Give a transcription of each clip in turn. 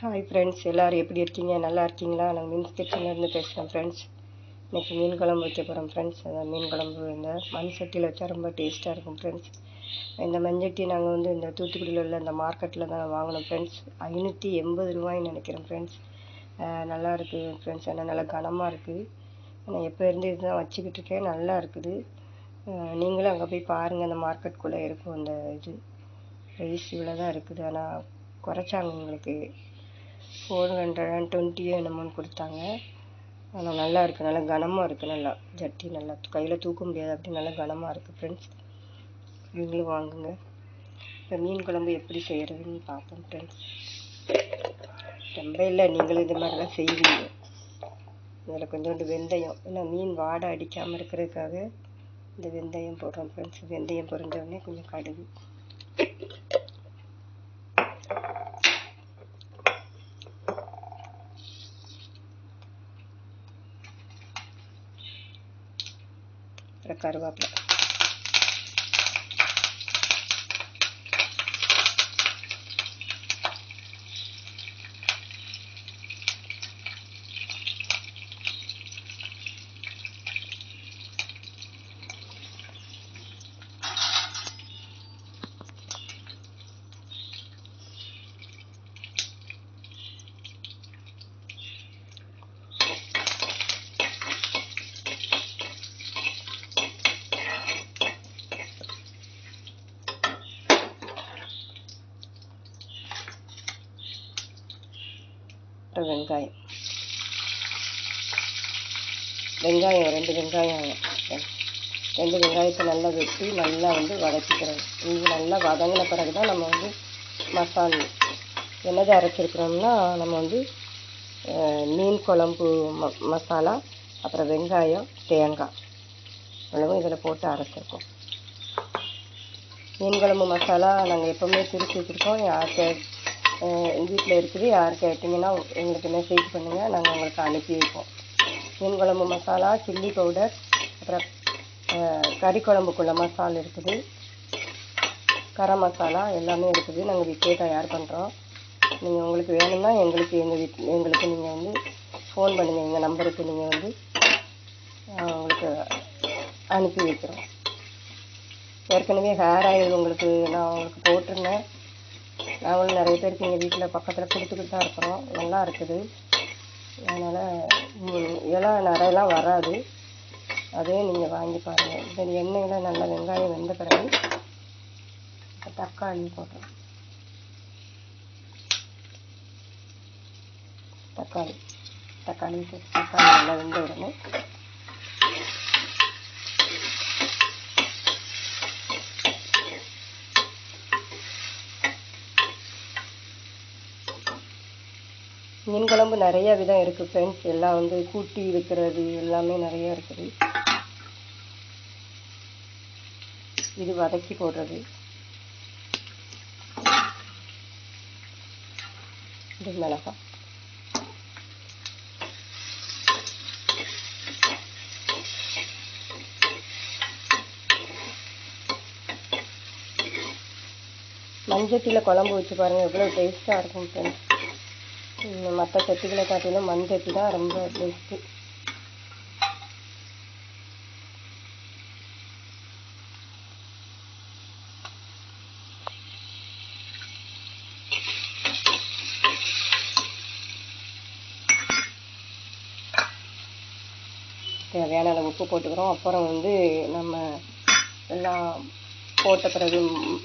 Hi friends, எல்லோரும் எப்படி இருக்கீங்க? நல்லா இருக்கீங்களா? நாங்கள் மீன்ஸ் கிச்சன்லேருந்து பேசுகிறேன் ஃப்ரெண்ட்ஸ். இன்றைக்கி மீன் குழம்பு வைக்க போகிறோம் ஃப்ரெண்ட்ஸ். அந்த மீன் குழம்பு இந்த மண் சட்டியில் வச்சா ரொம்ப டேஸ்ட்டாக இருக்கும் ஃப்ரெண்ட்ஸ். இந்த மண்சட்டி நாங்கள் வந்து இந்த தூத்துக்குடியில் உள்ள இந்த மார்க்கெட்டில் தான் வாங்கினோம் ஃப்ரெண்ட்ஸ். 580 ரூபாய்ன்னு நினைக்கிறேன் ஃப்ரெண்ட்ஸ். நல்லா இருக்குது ஃப்ரெண்ட்ஸ். ஆனால் நல்லா கனமாக இருக்குது. நான் எப்போ இருந்து இதுதான் வச்சுக்கிட்டு இருக்கேன். நல்லா இருக்குது. நீங்களும் அங்கே போய் பாருங்கள். அந்த மார்க்கெட்டுக்குள்ளே இருக்கும் அந்த இது ப்ரைஸ் இவ்வளோ தான் இருக்குது. ஆனால் குறைச்சாங்க எங்களுக்கு 420 என்னமோன்னு கொடுத்தாங்க. ஆனால் நல்லா இருக்குது, நல்லா கனமாக இருக்குது. நல்லா ஜட்டி நல்லா கையில் தூக்க முடியாது, அப்படி நல்லா கனமாக இருக்குது ஃப்ரெண்ட்ஸ். நீங்களும் வாங்குங்க. இப்போ மீன் குழம்பு எப்படி செய்கிறதுன்னு பார்ப்போம் ஃப்ரெண்ட்ஸ். ரொம்ப இல்லை, நீங்களும் இது மாதிரி தான் செய்வீங்க. இதில் கொஞ்சோண்டு வெந்தயம், ஏன்னா மீன் வாடை அடிக்காமல் இருக்கிறதுக்காக இந்த வெந்தயம் போடுறோம் ஃப்ரெண்ட்ஸ். வெந்தயம் பொரிஞ்சோடனே கொஞ்சம் கடுகு, அப்புறம் கருவேப்பிலை, வெங்காயம் 2 வெங்காயம், 2 வெங்காயத்தை நல்லா வெட்டி நல்லா வந்து வதக்கிக்கிறோம். இது நல்லா வதங்கின பிறகு தான் நம்ம வந்து மசாலா என்னதை அரைச்சிருக்கிறோம்னா, நம்ம வந்து மீன் குழம்பு மசாலா, அப்புறம் வெங்காயம், தேங்காய் இவ்வளவும் இதில் போட்டு அரைச்சிருக்கோம். மீன் குழம்பு மசாலா நாங்கள் எப்போவுமே பிரித்து வச்சுருக்கோம். யாருக்கு எங்கள் வீட்டில் இருக்குது, யார் கேட்டிங்கன்னா எங்களுக்கு மெசேஜ் பண்ணுங்கள், நாங்கள் உங்களுக்கு அனுப்பி வைப்போம். மீன் குழம்பு மசாலா, சில்லி பவுடர், அப்புறம் கறி குழம்புக்குள்ள மசாலா இருக்குது, கரம் மசாலா எல்லாமே இருக்குது. நாங்கள் வீட்டிலே தயார் பண்ணுறோம். நீங்கள் உங்களுக்கு வேணும்னா எங்களுக்கு நீங்கள் வந்து ஃபோன் பண்ணுங்கள். எங்கள் நம்பருக்கு நீங்கள் வந்து உங்களுக்கு அனுப்பி வைக்கிறோம். ஏற்கனவே ஹேர் ஆயில் நான் உங்களுக்கு போட்டிருந்தேன். நாங்களும் நிறைய பேருக்கு எங்கள் வீட்டில் பக்கத்தில் கொடுத்துக்கிட்டு தான் இருக்கிறோம். நல்லா இருக்குது. அதனால் இதெல்லாம் நிறையலாம் வராது, அதே நீங்கள் வாங்கி பாருங்கள். இந்த எண்ணெயில் நல்லா வெங்காயம் வெந்த பிறகு தக்காளி போடுறோம். தக்காளி நல்லா வெந்த உடனே மீன் குழம்பு நிறைய விதம் இருக்குது ஃப்ரெண்ட்ஸ். எல்லாம் வந்து கூட்டி வைக்கிறது எல்லாமே நிறைய இருக்குது. இது வதக்கி போடுறது, இது மிளகாய், மண்சட்டியில் குழம்பு வச்சு பாருங்கள், எவ்வளோ டேஸ்ட்டாக இருக்கும் ஃப்ரெண்ட்ஸ். மற்ற சட்டிகளை காட்டிலும் மண் சட்டி தான் ரொம்ப டேஸ்ட்டு. தேவையான அளவு உப்பு போட்டுக்கிறோம். அப்புறம் வந்து நம்ம எல்லாம் போட்ட பிறகு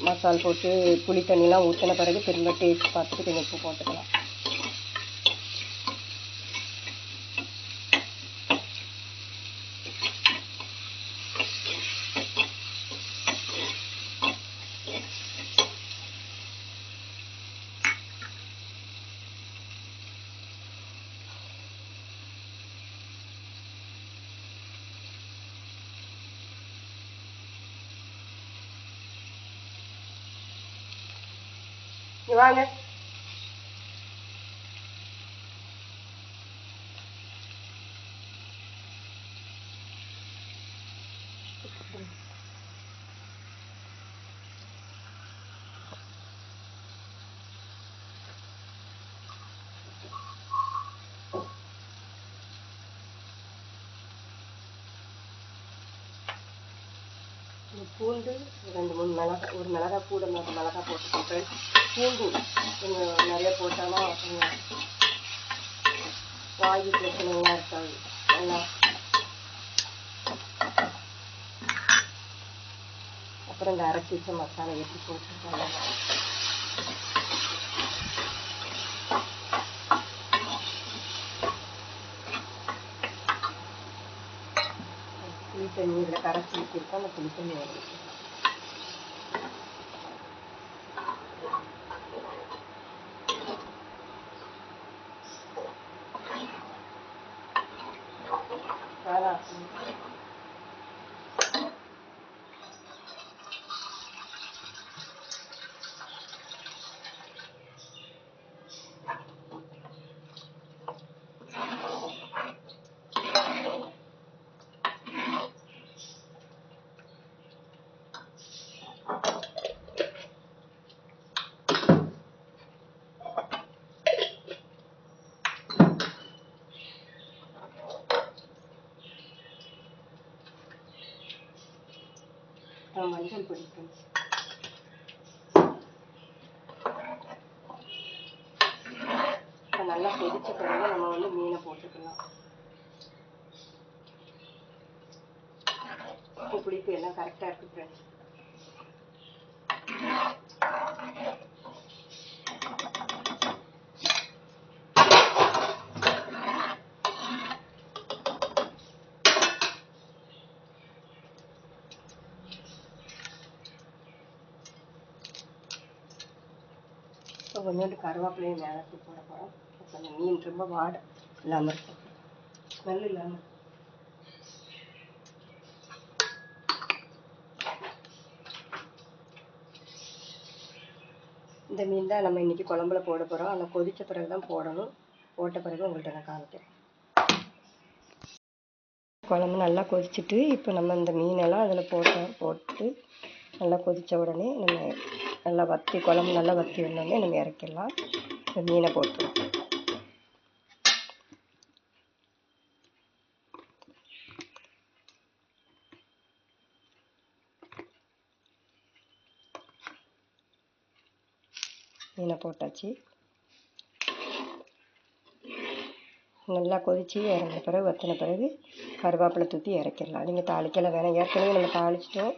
மசால் போட்டு புளி தண்ணிலாம் ஊற்றின பிறகு திரும்ப டேஸ்ட் பார்த்துட்டு கொஞ்சம் உப்பு போட்டுக்கலாம். வாங்க, பூண்டு 2-3 மிளகாய், ஒரு மிளகாய் கூட மிளகாய் போட்டுக்கோங்க ஃப்ரெண்ட்ஸ். பூண்டு கொஞ்சம் நிறைய போட்டாலும் கொஞ்சம் வாயு பிரச்சனைலாம் இருக்காது. நல்லா அப்புறம் இந்த அரைச்சி வச்ச மசாலா எப்படி போட்டுருக்காங்க. புளி தண்ணி இதில் கரைச்சி ஊற்றிருக்கோம். அந்த புளி தண்ணி வரும். மஞ்சள் பொடி ஃப்ரெண்ட்ஸ். இப்போ நல்லா கொதிச்ச பிறகு நம்ம வந்து மீனை போட்டுக்கலாம். உப்பு புளிப்பு எல்லாம் கரெக்டாக இருக்குது ஃப்ரெண்ட்ஸ். இப்போ கொஞ்சோண்டு கருவேப்பிலையும் மேலே போட போகிறோம். இப்போ அந்த மீன் ரொம்ப வாடை இல்லாமல் இருக்கும், ஸ்மெல் இல்லாமல். இந்த மீன் தான் நம்ம இன்றைக்கி குழம்புல போட போகிறோம். ஆனால் கொதித்த பிறகு தான் போடணும். போட்ட பிறகு உங்கள்கிட்ட நான் காமிக்கிறேன். குழம்பு நல்லா கொதிச்சுட்டு இப்போ நம்ம இந்த மீனெல்லாம் அதில் போட்டு நல்லா கொதித்த உடனே நம்ம நல்லா குழம்பு நல்லா வற்றி வந்தோடனே நம்ம இறக்கிடலாம். இந்த மீனை போட்டுருவோம். மீனை போட்டாச்சு. நல்லா கொதித்து இறங்கின பிறகு வற்றின பிறகு கருவேப்பிலை தூற்றி இறக்கிடலாம். நீங்கள் தாளிக்கலாம் வேணாம், ஏற்கனவே நம்ம தாளிச்சிட்டோம்.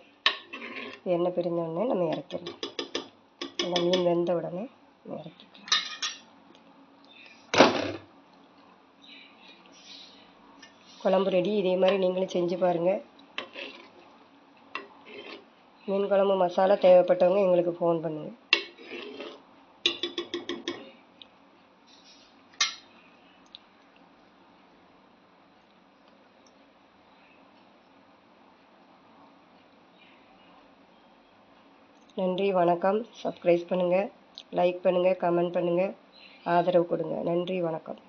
எண்ணெய் பிரிஞ்ச உடனே நம்ம இறக்கிடலாம். நல்லா மீன் வெந்த உடனே நம்ம இறக்கிக்கலாம். குழம்பு ரெடி. இதே மாதிரி நீங்களும் செஞ்சு பாருங்கள். மீன் குழம்பு மசாலா தேவைப்பட்டவங்க எங்களுக்கு ஃபோன் பண்ணுங்கள். நன்றி, வணக்கம். சப்ஸ்கிரைப் பண்ணுங்கள், லைக் பண்ணுங்கள், கமெண்ட் பண்ணுங்கள், ஆதரவு கொடுங்க. நன்றி, வணக்கம்.